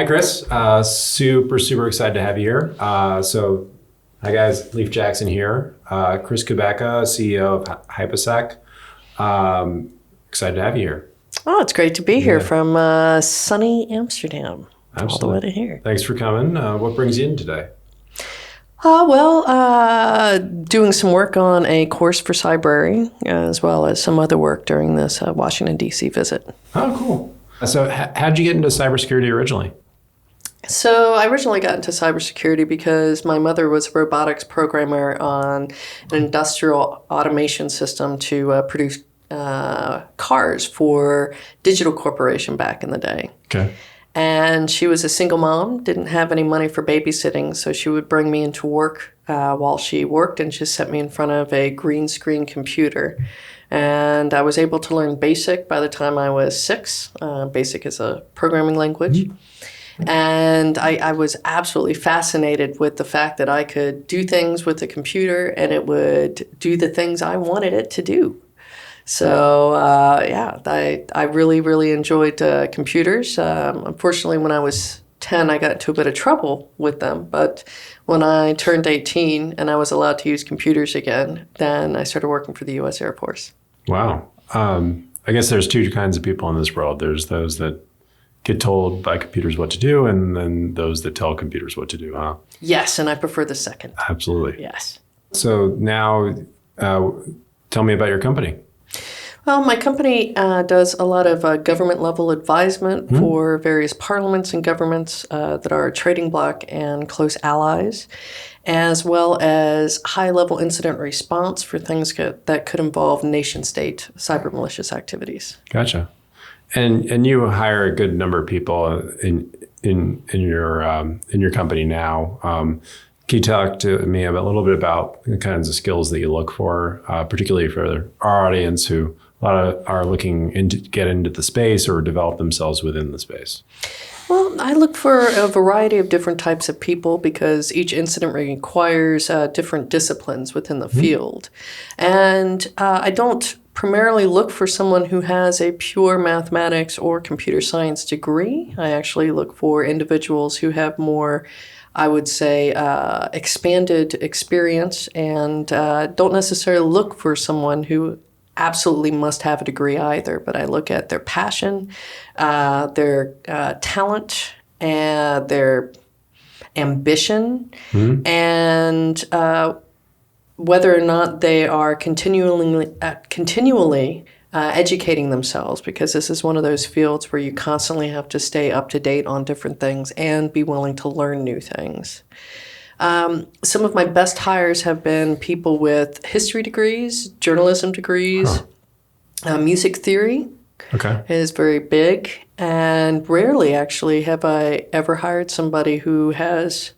Hi, Chris. Super excited to have you here. Hi guys, Leif Jackson here. Chris Kubecka, CEO of HypaSec. Excited to have you here. Oh, it's great to be here from sunny Amsterdam. Absolutely. All the way to here. Thanks for coming. What brings you in today? Doing some work on a course for Cybrary, as well as some other work during this Washington, D.C. visit. Oh, cool. So how'd you get into cybersecurity originally? So I originally got into cybersecurity because my mother was a robotics programmer on an industrial automation system to produce cars for Digital Corporation back in the day. Okay. And she was a single mom, didn't have any money for babysitting, so she would bring me into work while she worked and just set me in front of a green screen computer. And I was able to learn BASIC by the time I was 6. BASIC is a programming language. Mm-hmm. And I was absolutely fascinated with the fact that I could do things with the computer and it would do the things I wanted it to do. So, I really enjoyed computers. Unfortunately, when I was 10, I got into a bit of trouble with them. But when I turned 18 and I was allowed to use computers again, then I started working for the U.S. Air Force. Wow. I guess there's two kinds of people in this world. There's those that get told by computers what to do, and then those that tell computers what to do, huh? Yes, and I prefer the second. Absolutely. Yes. So now, tell me about your company. Well, my company does a lot of government-level advisement for various parliaments and governments that are a trading bloc and close allies, as well as high-level incident response for things that could involve nation-state cyber malicious activities. Gotcha. And you hire a good number of people in your company now. Can you talk to me a little bit about the kinds of skills that you look for, particularly for our audience who a lot of are looking to get into the space or develop themselves within the space? Well, I look for a variety of different types of people because each incident requires different disciplines within the field. And I don't primarily look for someone who has a pure mathematics or computer science degree. I actually look for individuals who have more, I would say, expanded experience and don't necessarily look for someone who absolutely must have a degree either, but I look at their passion, their talent, and their ambition, and whether or not they are continually educating themselves, because this is one of those fields where you constantly have to stay up to date on different things and be willing to learn new things. Some of my best hires have been people with history degrees, journalism degrees, music theory is very big, and rarely actually have I ever hired somebody who has,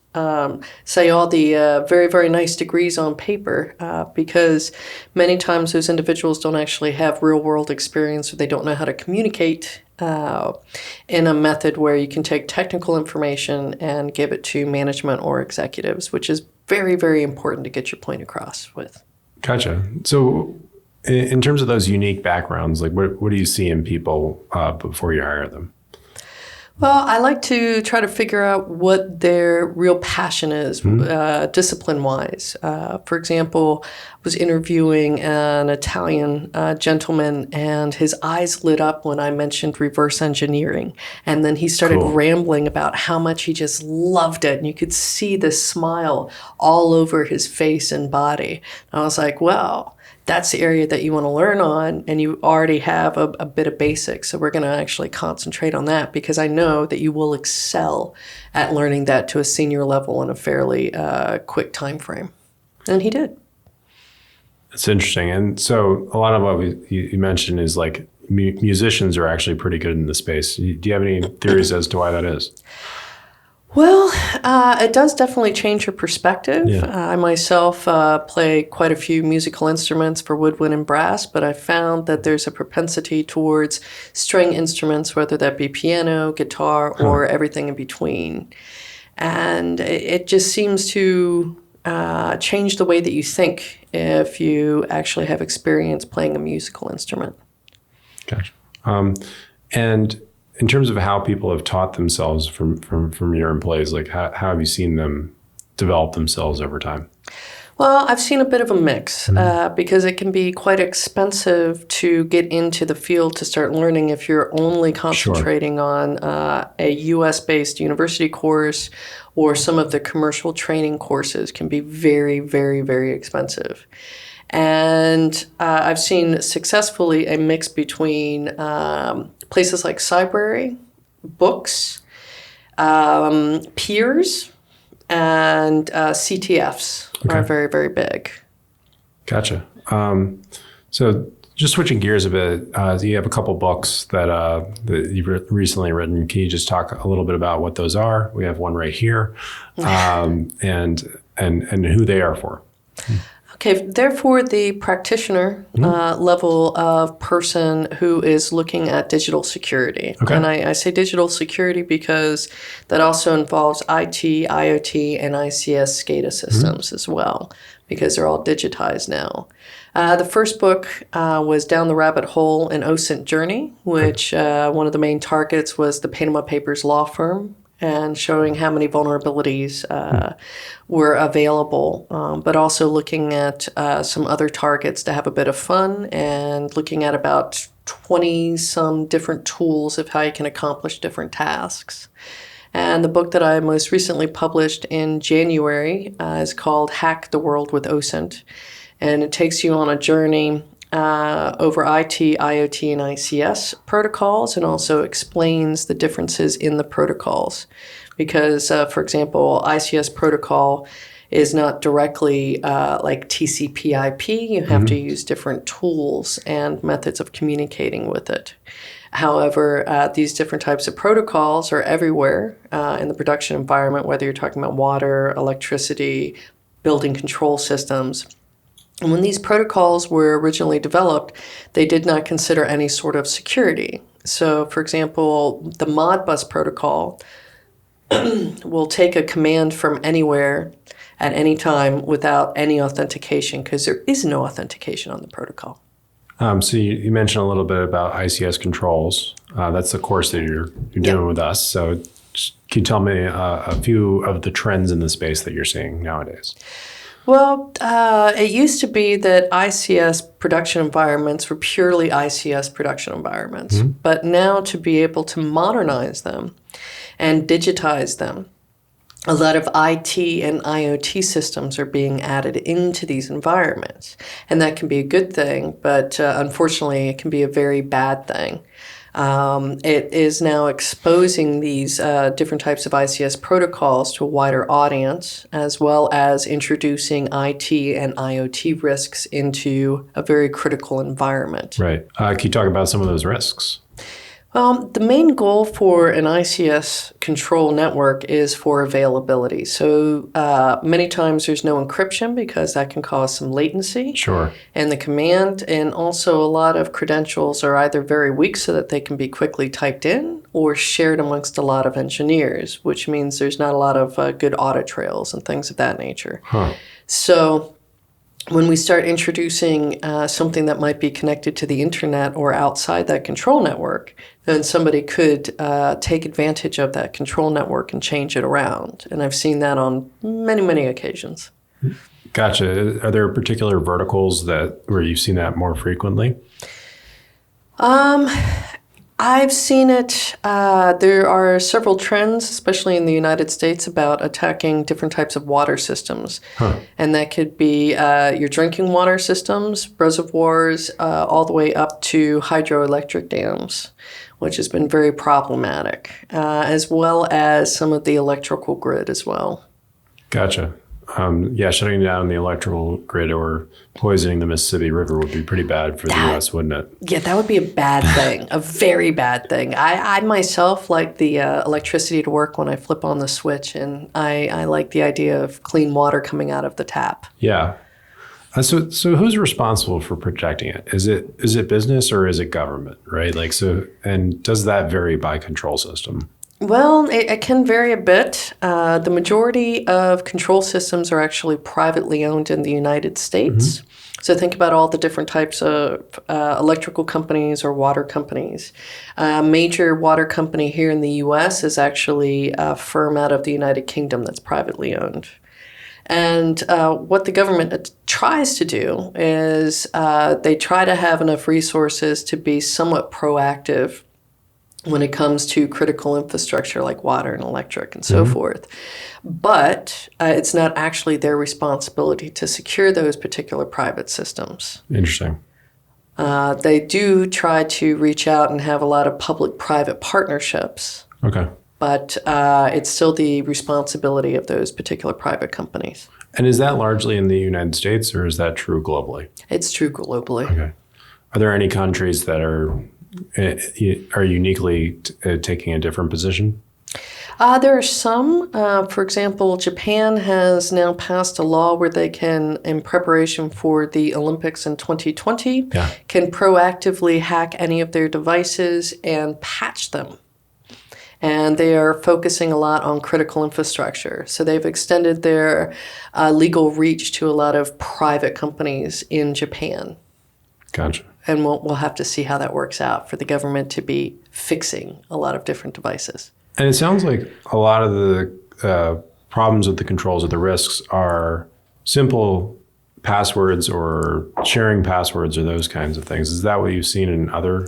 say, all the very nice degrees on paper, because many times those individuals don't actually have real-world experience or they don't know how to communicate in a method where you can take technical information and give it to management or executives, which is very important to get your point across with. Gotcha. So in terms of those unique backgrounds, like what do you see in people before you hire them? Well, I like to try to figure out what their real passion is, discipline-wise. For example, I was interviewing an Italian gentleman, and his eyes lit up when I mentioned reverse engineering. And then he started rambling about how much he just loved it, and you could see the smile all over his face and body. And I was like, well, that's the area that you want to learn on, and you already have a bit of basics. So we're going to actually concentrate on that because I know that you will excel at learning that to a senior level in a fairly quick time frame. And he did. That's interesting. And so a lot of what you mentioned is like musicians are actually pretty good in the space. Do you have any theories as to why that is? Well, it does definitely change your perspective. Yeah. I myself play quite a few musical instruments for woodwind and brass, but I found that there's a propensity towards string instruments, whether that be piano, guitar, or everything in between. And it just seems to change the way that you think if you actually have experience playing a musical instrument. Gotcha. And in terms of how people have taught themselves from your employees, like how have you seen them develop themselves over time? Well, I've seen a bit of a mix because it can be quite expensive to get into the field to start learning if you're only concentrating on a US-based university course, or some of the commercial training courses can be very, very, very expensive. And I've seen successfully a mix between places like Cybrary, books, peers, and CTFs are very, very big. Gotcha. So just switching gears a bit, you have a couple books that you've recently written. Can you just talk a little bit about what those are? We have one right here, and who they are for. Okay, therefore the practitioner level of person who is looking at digital security. Okay. And I say digital security because that also involves IT, IoT, and ICS SCADA systems as well, because they're all digitized now. The first book was Down the Rabbit Hole, an OSINT Journey, which one of the main targets was the Panama Papers law firm, and showing how many vulnerabilities were available, but also looking at some other targets to have a bit of fun, and looking at about 20-some different tools of how you can accomplish different tasks. And the book that I most recently published in January is called Hack the World with OSINT, and it takes you on a journey over IT, IoT, and ICS protocols, and also explains the differences in the protocols. Because, for example, ICS protocol is not directly like TCP/IP. You have to use different tools and methods of communicating with it. However, these different types of protocols are everywhere in the production environment, whether you're talking about water, electricity, building control systems. And when these protocols were originally developed, they did not consider any sort of security. So, for example, the Modbus protocol will take a command from anywhere at any time without any authentication, because there is no authentication on the protocol. So you mentioned a little bit about ICS controls. That's the course that you're doing with us. So can you tell me a few of the trends in the space that you're seeing nowadays? Well, it used to be that ICS production environments were purely ICS production environments. But now, to be able to modernize them and digitize them, a lot of IT and IoT systems are being added into these environments. And that can be a good thing, but unfortunately, it can be a very bad thing. It is now exposing these different types of ICS protocols to a wider audience, as well as introducing IT and IoT risks into a very critical environment. Right. Can you talk about some of those risks? The main goal for an ICS control network is for availability. So many times there's no encryption because that can cause some latency. Sure. And the command, and also a lot of credentials are either very weak so that they can be quickly typed in, or shared amongst a lot of engineers, which means there's not a lot of good audit trails and things of that nature. So when we start introducing something that might be connected to the internet or outside that control network, then somebody could take advantage of that control network and change it around. And I've seen that on many, many occasions. Gotcha. Are there particular verticals where you've seen that more frequently? I've seen it. There are several trends, especially in the United States, about attacking different types of water systems. And that could be your drinking water systems, reservoirs, all the way up to hydroelectric dams, which has been very problematic, as well as some of the electrical grid as well. Gotcha. Shutting down the electrical grid or poisoning the Mississippi River would be pretty bad for the U.S., wouldn't it? Yeah, that would be a bad thing, a very bad thing. I myself like the electricity to work when I flip on the switch, and I like the idea of clean water coming out of the tap. Yeah. So who's responsible for protecting it? Is it business or is it government, right? And does that vary by control system? Well, it can vary a bit. The majority of control systems are actually privately owned in the United States. So think about all the different types of electrical companies or water companies. A major water company here in the U.S. is actually a firm out of the United Kingdom that's privately owned. And what the government tries to do is they try to have enough resources to be somewhat proactive when it comes to critical infrastructure like water and electric and so forth. But it's not actually their responsibility to secure those particular private systems. Interesting. They do try to reach out and have a lot of public-private partnerships. Okay. But it's still the responsibility of those particular private companies. And is that largely in the United States, or is that true globally? It's true globally. Okay. Are there any countries that are uniquely taking a different position? There are some. For example, Japan has now passed a law where they can, in preparation for the Olympics in 2020, can proactively hack any of their devices and patch them. And they are focusing a lot on critical infrastructure. So they've extended their legal reach to a lot of private companies in Japan. Gotcha. And we'll have to see how that works out for the government to be fixing a lot of different devices. And it sounds like a lot of the problems with the controls or the risks are simple passwords or sharing passwords or those kinds of things. Is that what you've seen in other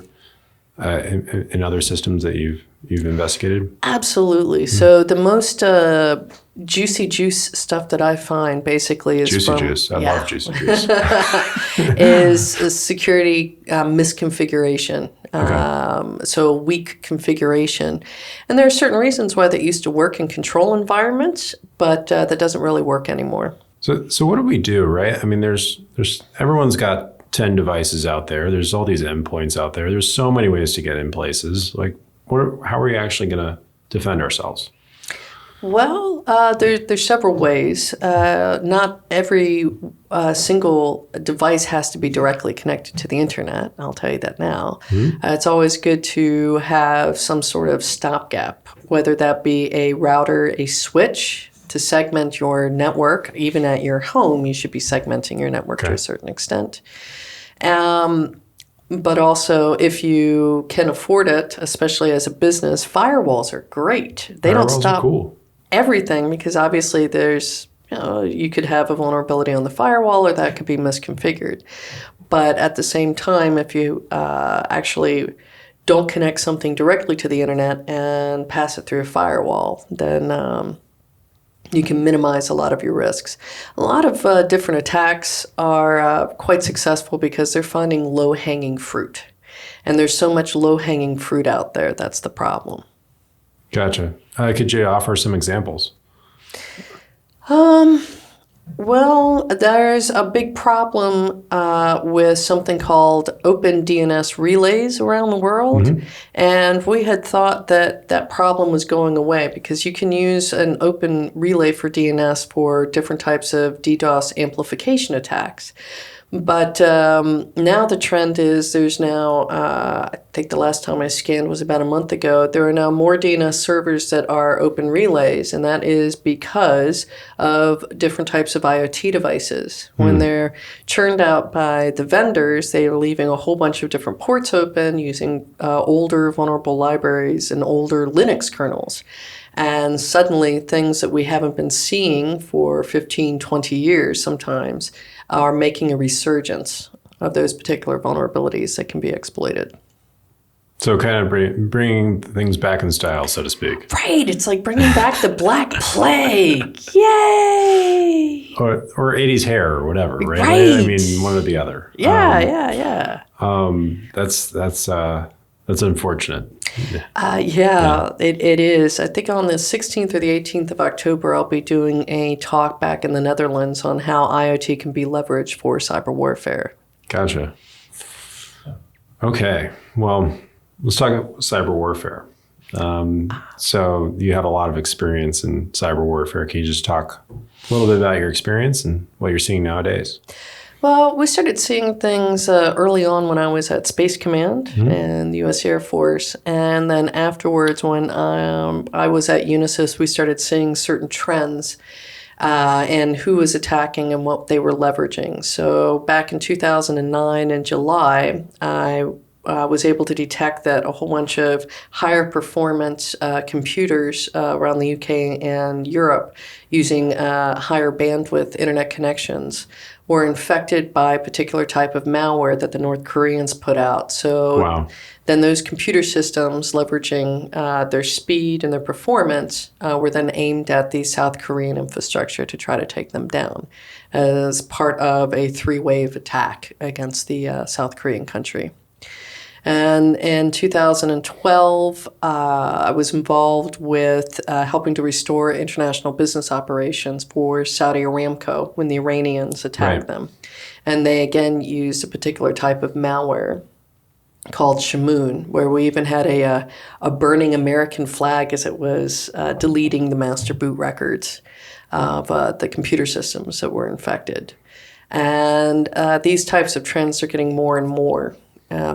systems that you've investigated? Absolutely. So the most juicy juice stuff that I find basically is juicy juice. I love juicy juice. is security misconfiguration. Okay. So weak configuration. And there are certain reasons why that used to work in control environments, but that doesn't really work anymore. So what do we do, right? I mean, there's everyone's got 10 devices out there. There's all these endpoints out there. There's so many ways to get in places. Like, how are we actually going to defend ourselves? Well, there's several ways. Not every single device has to be directly connected to the internet. I'll tell you that now. It's always good to have some sort of stopgap, whether that be a router, a switch, to segment your network. Even at your home, you should be segmenting your network to a certain extent. But also, if you can afford it, especially as a business, firewalls are great. They don't stop everything because obviously there's, you could have a vulnerability on the firewall or that could be misconfigured. But at the same time, if you actually don't connect something directly to the internet and pass it through a firewall, then you can minimize a lot of your risks. A lot of different attacks are quite successful because they're finding low-hanging fruit. And there's so much low-hanging fruit out there. That's the problem. Gotcha. Could you offer some examples? Well, there's a big problem with something called open DNS relays around the world. And we had thought that that problem was going away because you can use an open relay for DNS for different types of DDoS amplification attacks. But now the trend is there's now, I think the last time I scanned was about a month ago, there are now more DNS servers that are open relays, and that is because of different types of IoT devices. When they're churned out by the vendors, they are leaving a whole bunch of different ports open using older vulnerable libraries and older Linux kernels. And suddenly things that we haven't been seeing for 15, 20 years sometimes are making a resurgence of those particular vulnerabilities that can be exploited. So kind of bringing things back in style, so to speak. Right. It's like bringing back the Black Plague. Yay! Or 80s hair or whatever, right? Right. I mean, one or the other. Yeah. That's unfortunate. It is. I think on the 16th or the 18th of October, I'll be doing a talk back in the Netherlands on how IoT can be leveraged for cyber warfare. Gotcha. Okay. Well, let's talk about cyber warfare. So you have a lot of experience in cyber warfare. Can you just talk a little bit about your experience and what you're seeing nowadays? Well, we started seeing things early on when I was at Space Command and the U.S. Air Force. And then afterwards, when I was at Unisys, we started seeing certain trends and who was attacking and what they were leveraging. So back in 2009 in July, I was able to detect that a whole bunch of higher performance computers around the UK and Europe using higher bandwidth internet connections were infected by a particular type of malware that the North Koreans put out. So then those computer systems, leveraging their speed and their performance, were then aimed at the South Korean infrastructure to try to take them down as part of a three-wave attack against the South Korean country. And in 2012, I was involved with helping to restore international business operations for Saudi Aramco when the Iranians attacked them. And they, again, used a particular type of malware called Shamoon, where we even had a burning American flag as it was deleting the master boot records of the computer systems that were infected. And these types of trends are getting more and more.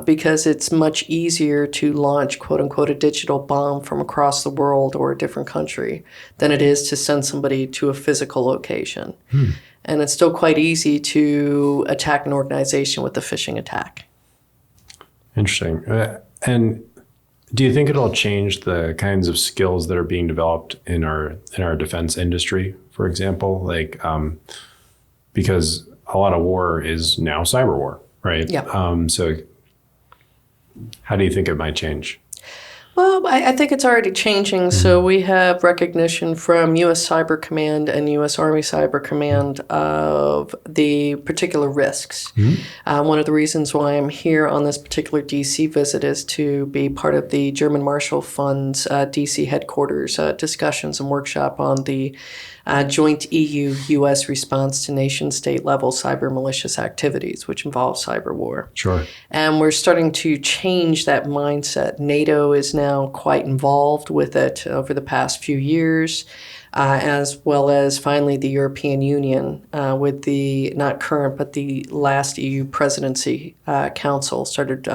Because it's much easier to launch, quote unquote, a digital bomb from across the world or a different country than it is to send somebody to a physical location. And it's still quite easy to attack an organization with a phishing attack. Interesting. And do you think it'll change the kinds of skills that are being developed in our defense industry, for example? Like, because a lot of war is now cyber war, right? Yeah. So how do you think it might change? Well, I think it's already changing. So we have recognition from U.S. Cyber Command and U.S. Army Cyber Command of the particular risks. One of the reasons why I'm here on this particular D.C. visit is to be part of the German Marshall Fund's D.C. headquarters discussions and workshop on the joint EU-U.S. response to nation-state level cyber malicious activities, which involve cyber war. Sure. And we're starting to change that mindset. NATO is now quite involved with it over the past few years, as well as finally the European Union with the, not current, but the last EU presidency council started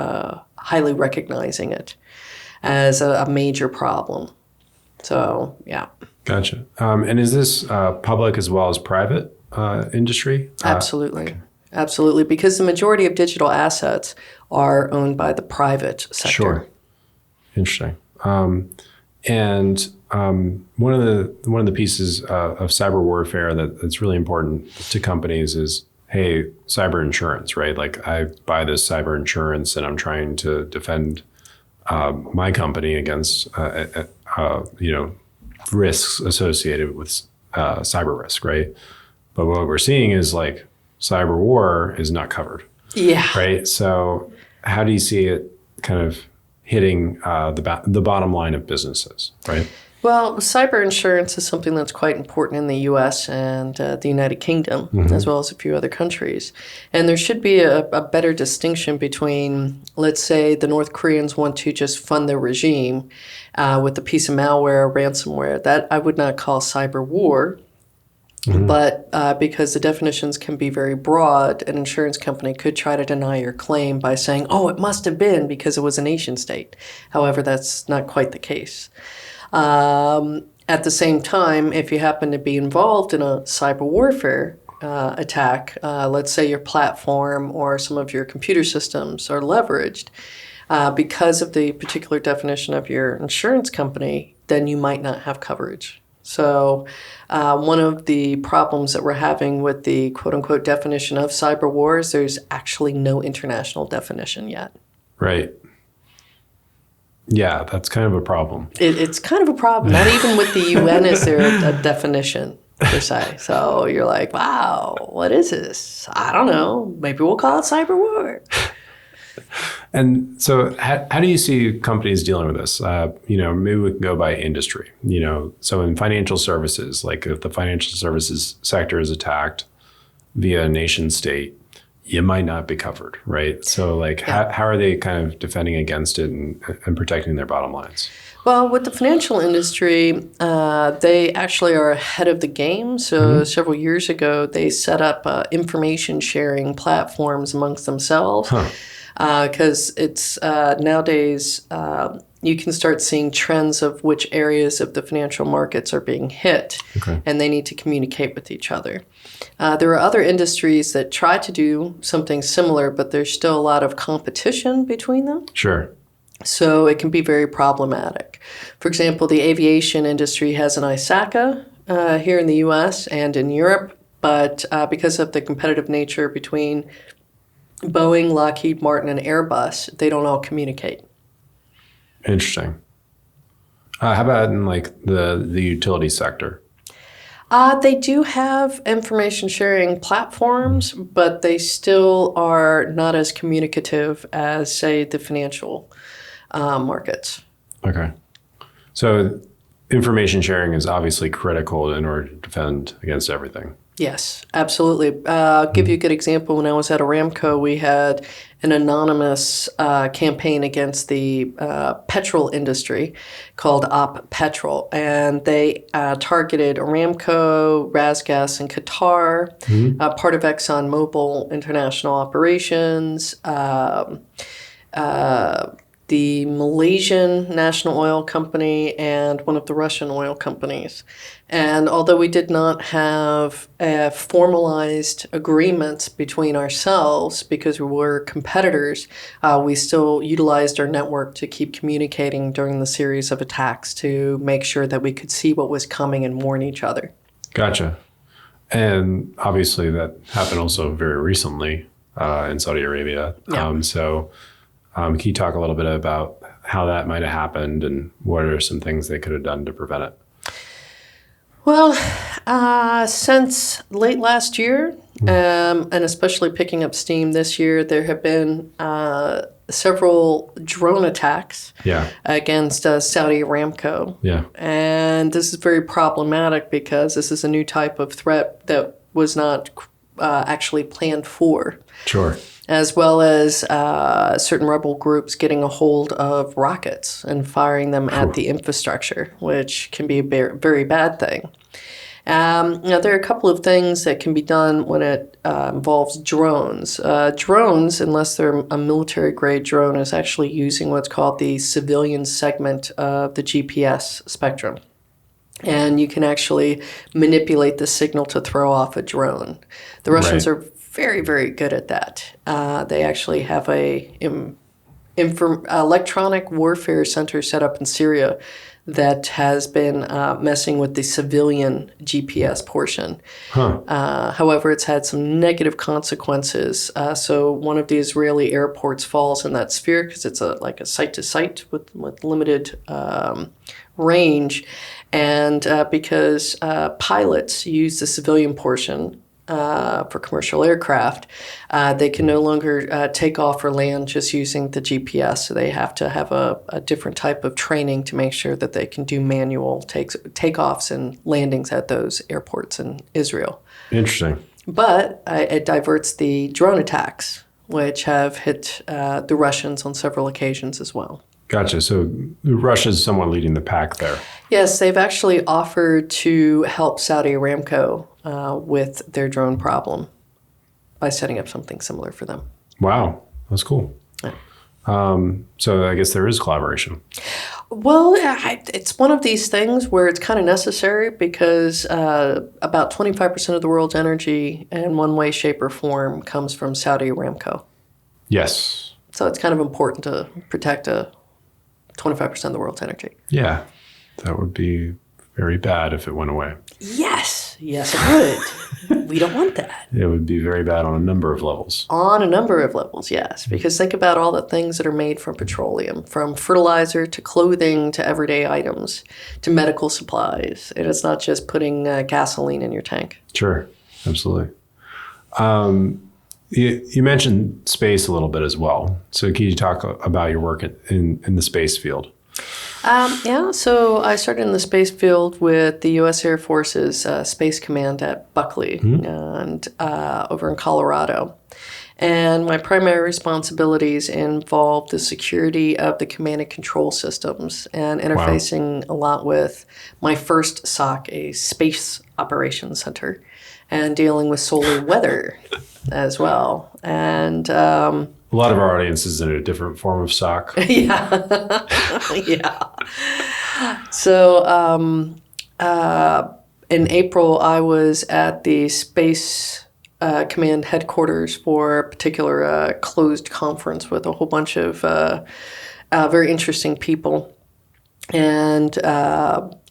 highly recognizing it as a major problem. So, yeah. Gotcha. And is this public as well as private industry? Absolutely. Okay. Absolutely. Because the majority of digital assets are owned by the private sector. Sure. Interesting. And one of the pieces of cyber warfare that's really important to companies is, hey, cyber insurance, right? Like I buy this cyber insurance and I'm trying to defend my company against risks associated with cyber risk, right? But what we're seeing is like cyber war is not covered. Yeah. Right. So how do you see it kind of hitting the bottom line of businesses, right? Well, cyber insurance is something that's quite important in the U.S. and the United Kingdom, as well as a few other countries. And there should be a better distinction between, let's say, the North Koreans want to just fund their regime with a piece of malware or ransomware. That I would not call cyber war. But because the definitions can be very broad, an insurance company could try to deny your claim by saying, oh, it must have been because it was a nation state. However, that's not quite the case. At the same time, if you happen to be involved in a cyber warfare attack, let's say your platform or some of your computer systems are leveraged, because of the particular definition of your insurance company, then you might not have coverage. So one of the problems that we're having with the quote-unquote definition of cyber war is there's actually no international definition yet. Right. Yeah, that's kind of a problem. It's kind of a problem. Not even with the UN is there a definition, per se. So you're like, wow, what is this? I don't know. Maybe we'll call it cyber war. And so how do you see companies dealing with this? Maybe we can go by industry. So in financial services, like if the financial services sector is attacked via a nation state, you might not be covered, right? So like how are they kind of defending against it and protecting their bottom lines? Well, with the financial industry, they actually are ahead of the game. So several years ago, they set up information sharing platforms amongst themselves. Because it's nowadays you can start seeing trends of which areas of the financial markets are being hit, and they need to communicate with each other. There are other industries that try to do something similar, but there's still a lot of competition between them. Sure. So it can be very problematic. For example, the aviation industry has an ISACA here in the U.S. and in Europe, but because of the competitive nature between Boeing, Lockheed Martin, and Airbus, they don't all communicate. Interesting. How about in like the utility sector? They do have information sharing platforms, but they still are not as communicative as, say, the financial markets. Okay. So information sharing is obviously critical in order to defend against everything. Yes, absolutely. I'll give you a good example. When I was at Aramco, we had an anonymous campaign against the petrol industry called Op Petrol, and they targeted Aramco, Rasgas, and Qatar, part of ExxonMobil International Operations, the Malaysian National Oil Company, and one of the Russian oil companies. And although we did not have formalized agreements between ourselves because we were competitors, we still utilized our network to keep communicating during the series of attacks to make sure that we could see what was coming and warn each other. Gotcha. And obviously that happened also very recently in Saudi Arabia. Yeah. Can you talk a little bit about how that might have happened and what are some things they could have done to prevent it? Well, since late last year, and especially picking up steam this year, there have been several drone attacks against Saudi Aramco. Yeah. And this is very problematic because this is a new type of threat that was not actually planned for. Sure. As well as certain rebel groups getting a hold of rockets and firing them at the infrastructure, which can be a very bad thing. Now, there are a couple of things that can be done when it involves drones. Drones, unless they're a military-grade drone, is actually using what's called the civilian segment of the GPS spectrum. And you can actually manipulate the signal to throw off a drone. The Russians are very, very good at that. They actually have a electronic warfare center set up in Syria that has been messing with the civilian GPS portion. However, it's had some negative consequences. So one of the Israeli airports falls in that sphere because it's like a site-to-site with limited range. And because pilots use the civilian portion for commercial aircraft, they can no longer take off or land just using the GPS. So they have to have a different type of training to make sure that they can do manual takeoffs and landings at those airports in Israel. Interesting. But it diverts the drone attacks, which have hit the Russians on several occasions as well. Gotcha. So Russia's somewhat leading the pack there. Yes, they've actually offered to help Saudi Aramco with their drone problem by setting up something similar for them. Wow, that's cool. Yeah. So I guess there is collaboration. Well, it's one of these things where it's kind of necessary because about 25% of the world's energy in one way, shape, or form comes from Saudi Aramco. Yes. So it's kind of important to protect 25% of the world's energy. Yeah, that would be very bad if it went away. Yes, it would. We don't want that. It would be very bad on a number of levels. On a number of levels, yes. Because think about all the things that are made from petroleum, from fertilizer to clothing to everyday items to medical supplies. And it's not just putting gasoline in your tank. Sure, absolutely. You mentioned space a little bit as well. So can you talk about your work in the space field? So I started in the space field with the U.S. Air Force's Space Command at Buckley and over in Colorado. And my primary responsibilities involve the security of the command and control systems and interfacing a lot with my first SOC, a space operations center, and dealing with solar weather as well. And a lot of our audience is in a different form of SOC. yeah. Yeah. So in April, I was at the Space Command headquarters for a particular closed conference with a whole bunch of very interesting people. And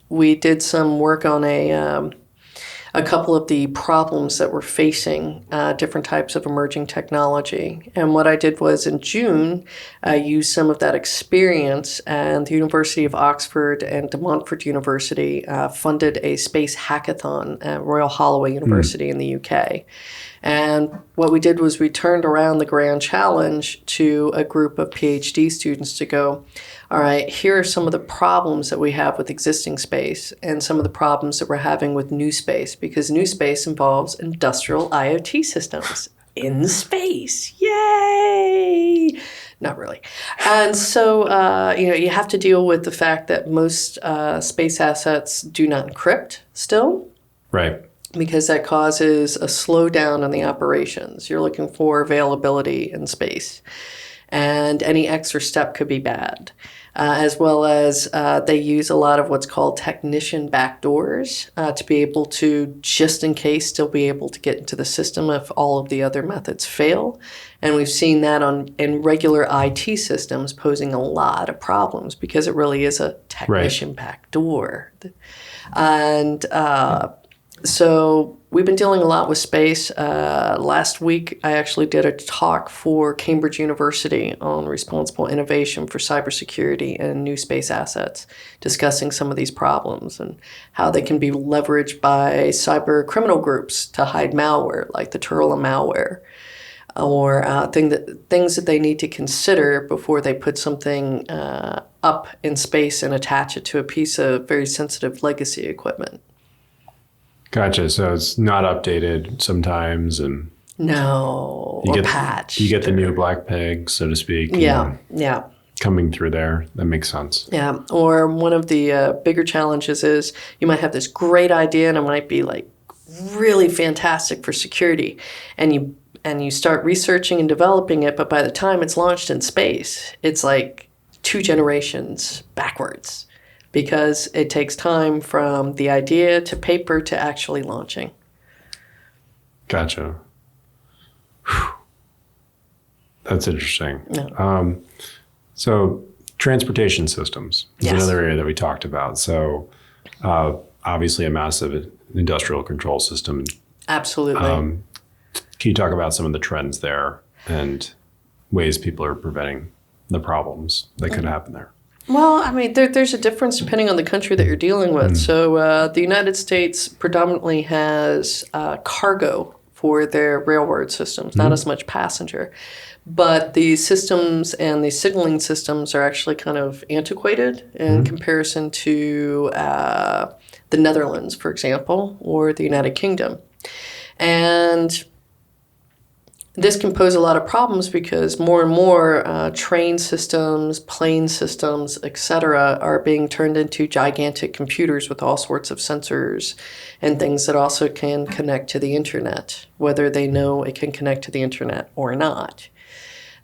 we did some work on a couple of the problems that we're facing, different types of emerging technology. And what I did was in June, I used some of that experience, and the University of Oxford and De Montfort University funded a space hackathon at Royal Holloway University in the UK. And what we did was we turned around the grand challenge to a group of PhD students to go, all right, here are some of the problems that we have with existing space and some of the problems that we're having with new space, because new space involves industrial IoT systems in space. Yay! Not really. And so, you have to deal with the fact that most space assets do not encrypt still. Right. Because that causes a slowdown in the operations. You're looking for availability in space. And any extra step could be bad. As well as they use a lot of what's called technician backdoors to be able to, just in case, still be able to get into the system if all of the other methods fail. And we've seen that in regular IT systems posing a lot of problems because it really is a technician backdoor. And so we've been dealing a lot with space. Last week, I actually did a talk for Cambridge University on responsible innovation for cybersecurity and new space assets, discussing some of these problems and how they can be leveraged by cyber criminal groups to hide malware, like the Turtle malware, or things that they need to consider before they put something up in space and attach it to a piece of very sensitive legacy equipment. Gotcha. So it's not updated sometimes, and patched. You get the new black pig, so to speak. Yeah. Coming through there, that makes sense. Yeah. Or one of the bigger challenges is you might have this great idea, and it might be like really fantastic for security, and you start researching and developing it, but by the time it's launched in space, it's like 2 generations backwards. Because it takes time from the idea to paper to actually launching. Gotcha. Whew. That's interesting. Yeah. So transportation systems is another area that we talked about. So obviously a massive industrial control system. Absolutely. Can you talk about some of the trends there and ways people are preventing the problems that could happen there? Well, I mean, there's a difference depending on the country that you're dealing with. So the United States predominantly has cargo for their railroad systems, not as much passenger. But the systems and the signaling systems are actually kind of antiquated in comparison to the Netherlands, for example, or the United Kingdom. And this can pose a lot of problems because more and more train systems, plane systems, etc., are being turned into gigantic computers with all sorts of sensors and things that also can connect to the internet, whether they know it can connect to the internet or not.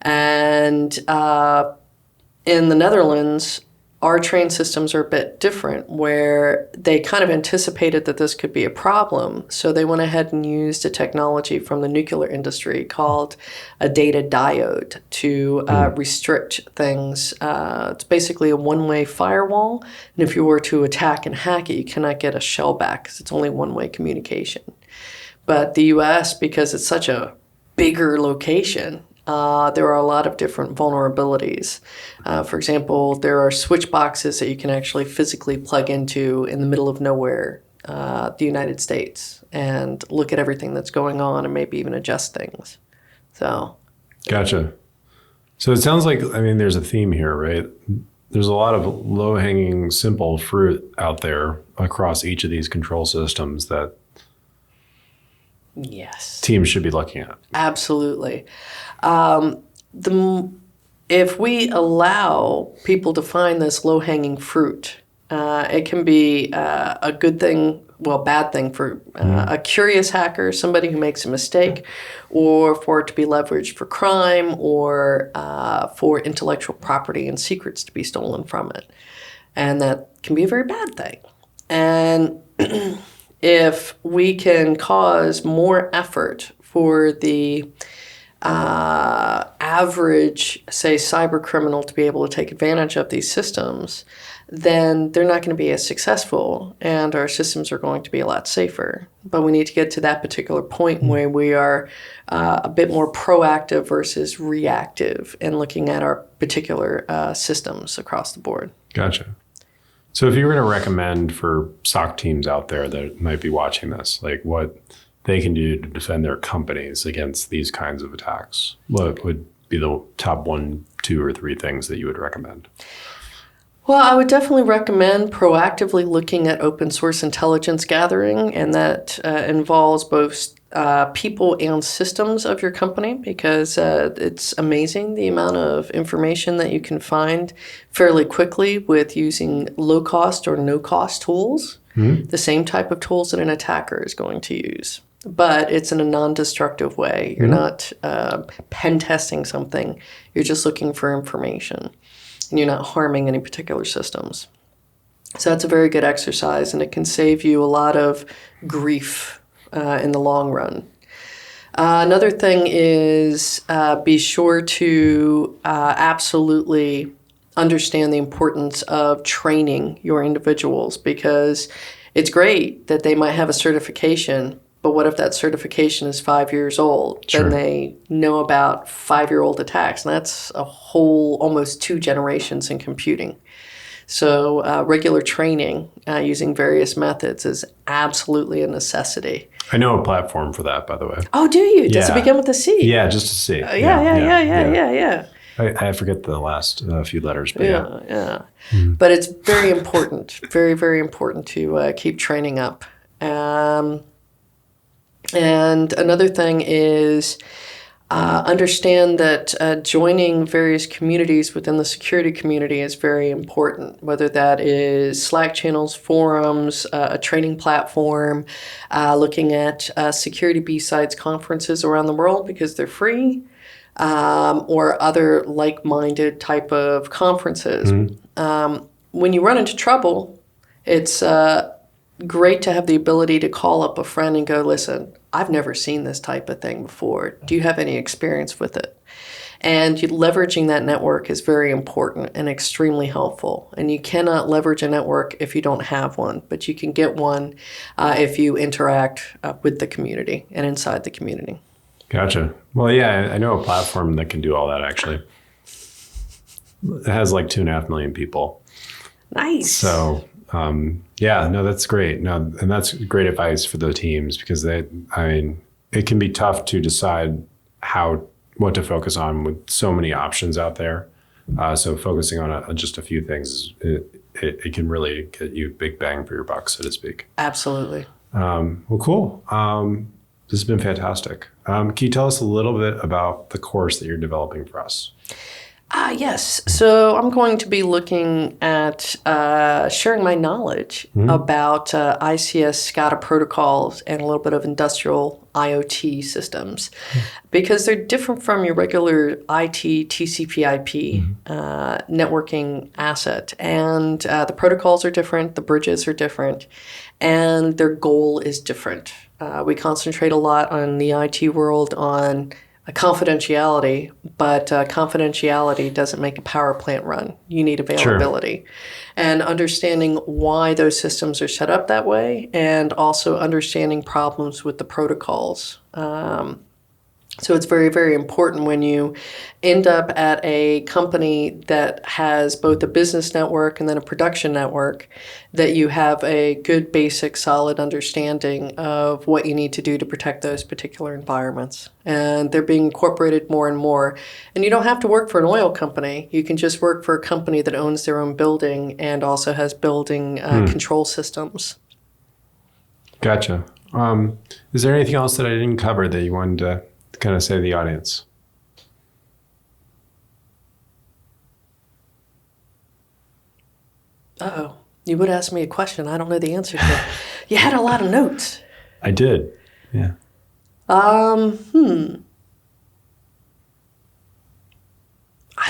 And in the Netherlands, our train systems are a bit different, where they kind of anticipated that this could be a problem. So they went ahead and used a technology from the nuclear industry called a data diode to restrict things. It's basically a one-way firewall. And if you were to attack and hack it, you cannot get a shell back because it's only one-way communication. But the US, because it's such a bigger location, there are a lot of different vulnerabilities. For example, there are switch boxes that you can actually physically plug into in the middle of nowhere, the United States, and look at everything that's going on and maybe even adjust things. So, gotcha. So it sounds like, I mean, there's a theme here, right? There's a lot of low-hanging, simple fruit out there across each of these control systems that Yes. teams should be looking at? Absolutely. If we allow people to find this low-hanging fruit, it can be a good thing, bad thing for a curious hacker, somebody who makes a mistake, or for it to be leveraged for crime, or for intellectual property and secrets to be stolen from it. And that can be a very bad thing. And if we can cause more effort for the average, say, cyber criminal to be able to take advantage of these systems, then they're not going to be as successful, and our systems are going to be a lot safer. But we need to get to that particular point where we are a bit more proactive versus reactive in looking at our particular systems across the board. Gotcha. So if you were going to recommend for SOC teams out there that might be watching this, like what they can do to defend their companies against these kinds of attacks, what would be the top 1, 2, or 3 things that you would recommend? Well, I would definitely recommend proactively looking at open source intelligence gathering, and that involves both people and systems of your company, because it's amazing the amount of information that you can find fairly quickly with using low-cost or no-cost tools, the same type of tools that an attacker is going to use. But it's in a non-destructive way. You're not pen testing something. You're just looking for information, and you're not harming any particular systems. So that's a very good exercise, and it can save you a lot of grief in the long run. Another thing is be sure to absolutely understand the importance of training your individuals, because it's great that they might have a certification, but what if that certification is 5 years old? Sure. Then they know about 5-year-old attacks, and that's a whole almost 2 generations in computing. So regular training using various methods is absolutely a necessity. I know a platform for that, by the way. Oh, do you? Does it begin with a C? Yeah, just to see. Yeah. I forget the last few letters, but Yeah. But it's very important, very, very important to keep training up. And another thing is understand that joining various communities within the security community is very important, whether that is Slack channels, forums, a training platform, looking at security B-sides conferences around the world because they're free, or other like-minded type of conferences. When you run into trouble, it's great to have the ability to call up a friend and go, listen, I've never seen this type of thing before. Do you have any experience with it? And leveraging that network is very important and extremely helpful. And you cannot leverage a network if you don't have one, but you can get one if you interact with the community and inside the community. Gotcha. Well, yeah, I know a platform that can do all that, actually. It has like 2.5 million people. Nice. So, that's great. No, and that's great advice for the teams, because it can be tough to decide what to focus on with so many options out there. So focusing on just a few things, it can really get you big bang for your buck, so to speak. Absolutely. Well, cool. This has been fantastic. Can you tell us a little bit about the course that you're developing for us? Yes. So I'm going to be looking at sharing my knowledge about ICS SCADA protocols and a little bit of industrial IoT systems, because they're different from your regular IT TCP/IP networking asset. And the protocols are different, the bridges are different, and their goal is different. We concentrate a lot on the IT world on confidentiality, but confidentiality doesn't make a power plant run. You need availability. Sure. And understanding why those systems are set up that way, and also understanding problems with the protocols. So it's very, very important when you end up at a company that has both a business network and then a production network, that you have a good, basic, solid understanding of what you need to do to protect those particular environments. And they're being incorporated more and more. And you don't have to work for an oil company. You can just work for a company that owns their own building and also has building control systems. Gotcha. Is there anything else that I didn't cover that you wanted to kind of say to the audience? Uh-oh. You would ask me a question I don't know the answer to. You had a lot of notes. I did. Yeah. I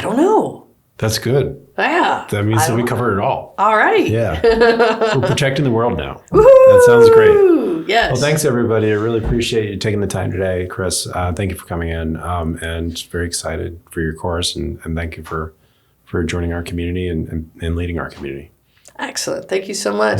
don't know. That's good. Yeah. That means that we covered it all. All right. Yeah. We're protecting the world now. Woo-hoo! That sounds great. Yes. Well, thanks, everybody. I really appreciate you taking the time today, Chris. Thank you for coming in, and very excited for your course, and thank you for joining our community and leading our community. Excellent. Thank you so much.